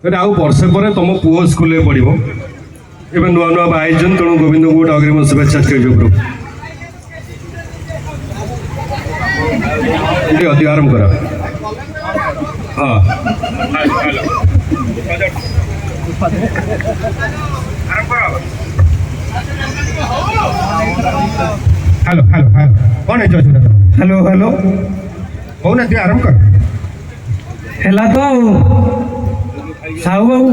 आउ वर्षे पर तुम पुओ स्कूल पढ़ो एवं नुआ नुआ बाई तेणु गोविंद को गोटे अग्रिम शुभेच्छा स्टेज उपरू अधिक आरंभ कर हाँ हेलो हेलो हेलो कौन है हेलो हेलो कौन है आरंभ कर हेला तो साहू बाबू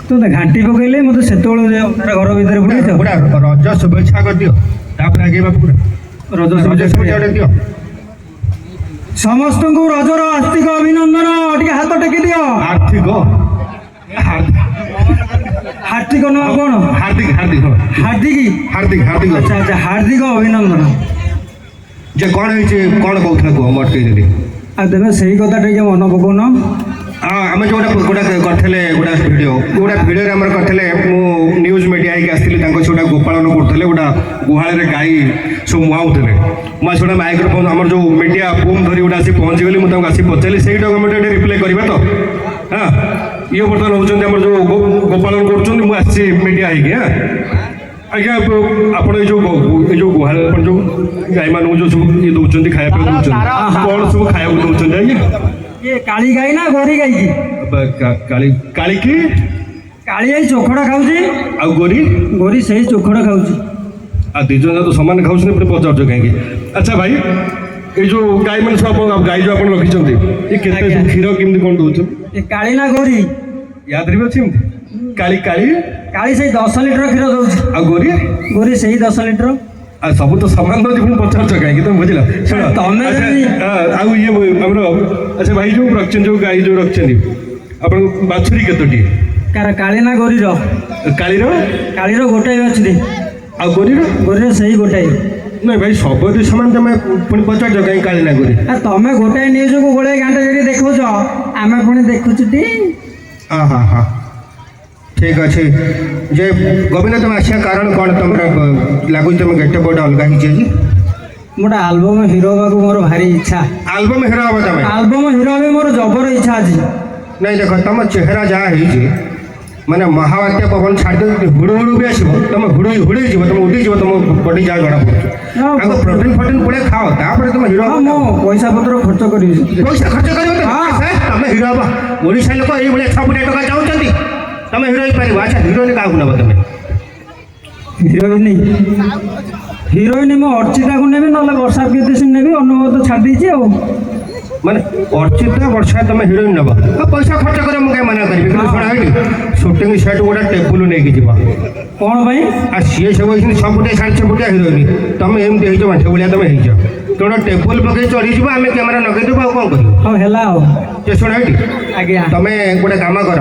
तू तो घाटी पकड़े मत से घर भीतर पूरा रज शुभेच्छा कर दियो तापर आगे पूरा रज शुभेच्छा दियो समस्त को रजर आर्थिक अभिनंदन टे हाथ टेकी दियो आर्थिक हार्दिक न कौन हार्दिक हार्दिक हार्दिक हार्दिक हार्दिक अच्छा अच्छा हार्दिक अभिनंदन जे कौन है कौन कहूला कह मटके देली आ तेज से कथा टे मन पकाउन हाँ आम जो गोटे करते गोटा भिडियो आम करते न्यूज मीडिया आसती गोटा गोपालन करते गोटा गुहाल गाई सब मुहाउले मुझे माइक्रोफोन आम जो मीडिया बुम धरी गोटे आसी पहुँची गली मुझे आसी पचारि से रिप्लाई करेंगे तो हाँ ये बर्तमान होती जो गोपालन कर मीडिया है आज्ञा आपड़ जो गुहाल जो गाई मान जो सब ये दौरान खाया कौन सब खाया दौरान आज्ञा ये काली गाई ना गोरी गाई की काली काली की काली गाई चोखड़ा खाऊची आ गोरी गोरी सही चोखड़ा खाऊची आ दिजन तो समान खाऊछ ने पचार कहीं अच्छा भाई ये जो गाई मान सब गाई जो आप रखिंट ये केते क्षीर केमती कौन दौर ये काली ना गोरी याद भी अच्छी काली काली काली सही 10 लीटर क्षीर दौर आ गोरी गोरी सही 10 लीटर आ सब तो सामान दौर पुणी पचार कहीं तुम बुझल तमें ये अच्छा भाई जो रखिंट जो गाई जो रखिंट आप बाछुरी केतोटी काली ना गोरी काली गोटाए बाछुरी आ गोरी गोरी सही गोटाए नहीं भाई सब सामान तुम पुणी पचार कहीं काली ना गोरी तमें गोटाए न्यूज को गोटे घंटा जी देखुच आम पुणी देखुचु हाँ हाँ हाँ ठीक अच्छे जे गोविंद तुम आसा कारण कौन तुम लगुच तुम गेटअप गोटे अलग ही मोटा आल्बम हिरो बाबू मोर भारी इच्छा आल्बम हिरो हम तुम आल्बम हिरो भी मोर जबर इच्छा अच्छी नहीं देख तुम चेहरा जहाँ है माने महावात्या पवन छाड़ हुड़ु हुड़ु भी आसो तुम हुड़ी हुड़ी जी तुम उड़ी जी तुम बॉडी जहाँ जना पड़ो प्रोटीन फोटीन पुड़े खाओ तापर तुम हिरो मो पैसा पत्र खर्च कर पैसा खर्च कर तुम हिरो हम ओडिशा लोक ये 6 कोटी टका चाहते तुम हिरो हो पार अच्छा हिरोइन क्या नब तुम हिरोइन मो अर्चिता को नेबी ना वर्षा प्रियदर्शनी नेबी अनुभव तो छाड़ दीजिए माने अर्चिता वर्षा तुम हिरोइन नब पैसा खर्च कर मुझे मना करी शुणा सुटिंग सेट गोटे टेबुल नहीं जी कौन भाई आ सी सब 6 फुटिया 6.5 फुटिया हिरोइन तुम एमती हो माठ भाया तुम हो तेना टेबुल पकड़ चढ़ी आम कैमेरा लगे कौन कर शुणा आज्ञा तुम गोटे कम कर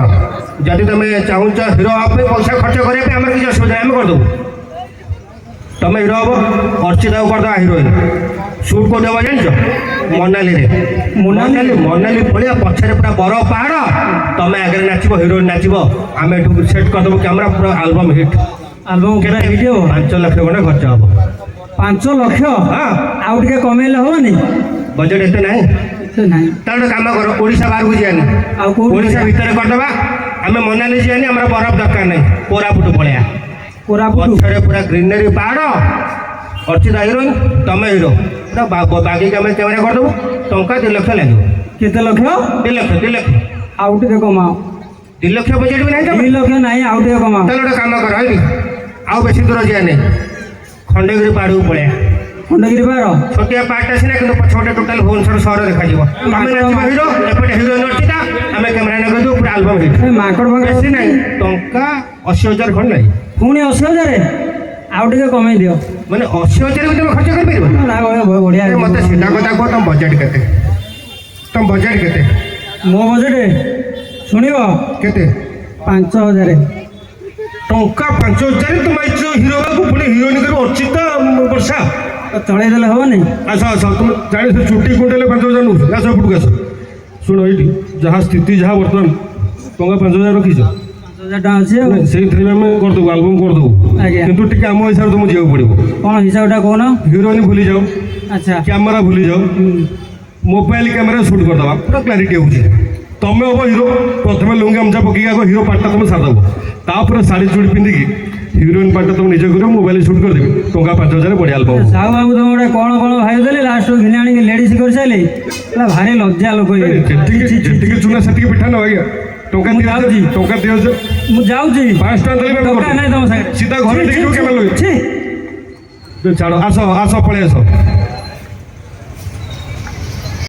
जदि तुम चाहूच हिरो हाँ पैसा खर्च करने आम किसी असुविधा आम करदेबू तुम हिरो हम अर्चिता को करदे हिरोइन सुट को देव जान मनाली मनाली पड़िया पछे पूरा बरफ पहाड़ तुम आगे नाचब हिरोइन नाचब आम सेट करदेबू कैमेरा पूरा album hit album video 5 lakh खंडे खर्च हम 5 लाख हाँ आउ टे कमेले हेनी बजेट एत ना गोटे कम कर ओडिशा बाहर को जानी ओडिशा भितर करदे आम मनाली जानी आम बरफ दरकार नहीं कोरापुट पलिया पछे पूरा ग्रीनरी पहाड़ अर्चिता हिरोइन तुम हिरो बाकी कैमेरा करदेबू टंका 2 लाख लगे केते लक्ष 2 लाख आउ टे कमाओ 2 लाख बजेट भी नहीं 2 लाख नहीं आउ टे कमाओ चलो गोटे कम कर आउ बेसी दूर जाए खंडगिरी पहाड़ को पलिया खंडगिरी पहाड़ छोटिया पहाड़टा सीना कि पछपटे टोटाल भुवनेश्वर सहर देखा तुम नाचब हिरो एपटे हिरोइन अर्चिता आम कैमेरा लगे पूरा आल्बम हिट माकड़ बेसी नहीं टंका 80,000 खंड नहीं पुणी 80,000 आउ टे कमे दियो मैंने 80,000 भी तुम खर्च कर बढ़िया मत सीधा कथा कह तुम बजेट के मो बजेट शुणव केते 5,000 टंका 5,000 तुम हिरो बाबू पुणी हिरोइन कर अर्चिता वर्षा चढ़े देले हेनी आस आस तुम जाने से छुट्टी कुंटेल 5,000 नौ आस एपटू आस शुण ये जहाँ स्थिति जहाँ बर्तमान टंका 5,000 रखीच 5,000 टका अच्छे से आम करदेबू आल्बम करदेबू कितु टी आम हिसाब से तुम जाओ पड़ो कौन हिसाबटा कौन हिरोइन भूली जाओ अच्छा कैमेरा भूली जाओ मोबाइल कैमेरा शूट करदे पूरा क्लारिटी हो ତମେ ହବ ହିରୋ। ପ୍ରଥମେ ଲୁଙ୍ଗି ଗାମୁଛା ପକେଇକି ଆଗ ହିରୋ ପାର୍ଟଟା ତମେ ସାରିଦେବ, ତାପରେ ଶାଢ଼ୀ ଚୁଡ଼ି ପିନ୍ଧିକି ହିରୋଇନ୍ ପାର୍ଟଟା ତମେ ନିଜେ କରିବ, ମୋବାଇଲ ସୁଟ୍ କରିଦେବି, ଟଙ୍କା 5,000 ବଢ଼ିଆ ଆଲବମ୍। ସାହୁ ବାବୁ ତମ ଗୋଟେ କଣ ଭାବିଦେଲି, ଲାଷ୍ଟକୁ ଘିନି ଆଣିକି ଲେଡ଼ିସ୍ କରିସାରିଲେ, ଭାରି ଲଜ୍ଜା ଲୋକ ଇଏ। ଯେତିକି ଚୁନା ସେତିକି ପିଠା ନ ଆଜ୍ଞା। ଟଙ୍କା ମୁଁ 2,000 ଯାଉଛି। ଟଙ୍କା 2,000 ମୁଁ ଯାଉଛି, 5 ଟଙ୍କା ଦେଲେ ଟଙ୍କା ନାହିଁ ତମ ସାଙ୍ଗରେ। ସିଧା ଘରେ ଛି, ଦେଖିବ ଛି, କେବେ ଲଗେଇ ଛି। ଛାଡ଼, ଆସ ପଳେଇ ଆସ।